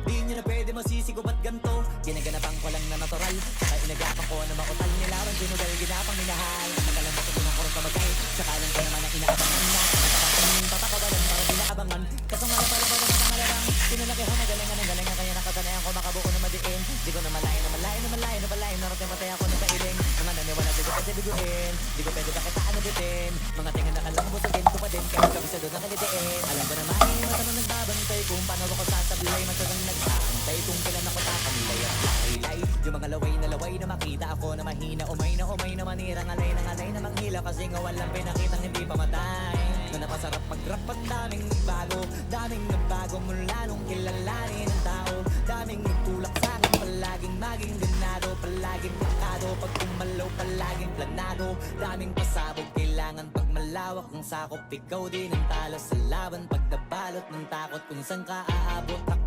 Di nyo na pwede masisi ko ba't ganto. Ginaganapan ko lang na natural, saka inagapan ko na mautal. Nilawan sinugal, ginapang minahal. Nakalam mo ko ng kurong kamagay, saka lang ko naman ang inaabangan na. Nakapakanin, papakawalan para di naabangan. Kaso nga lang pala ba naman ang alarang. Pinalaki ko na galingan, kaya nakasanayan ko makabuo na madiin. Di ko na malayo, narating patay ako ng kailing. Mga naniwala, di ko pwede biguin. Di ko pwede pakitaan na bitin. Mga tingin na kalang busugin ko pa din, kahit kabisado na kalitiin. Alam ko naman, matamang nagbabantay kung paano ako sasablay. Matyagang nagsaantay kung kailan ako tatamlay. Ang laylay, yung mga laway na makita ako na mahina. Umay na manirang alay na manghila. Kasi nga walang pinakitang hindi pamatay. Na napasarap mag-rap at daming nagbago mula nung kilalanin ang tao. Daming nagtulak sa'kin, palaging maging ganado. Palaging plakado, pag kumalaw palaging planado. Daming pasabog, kailangan pag malawak ang sakop. Ikaw din ang talo sa laban, pag nabalot ng takot kung saan ka aabot ako.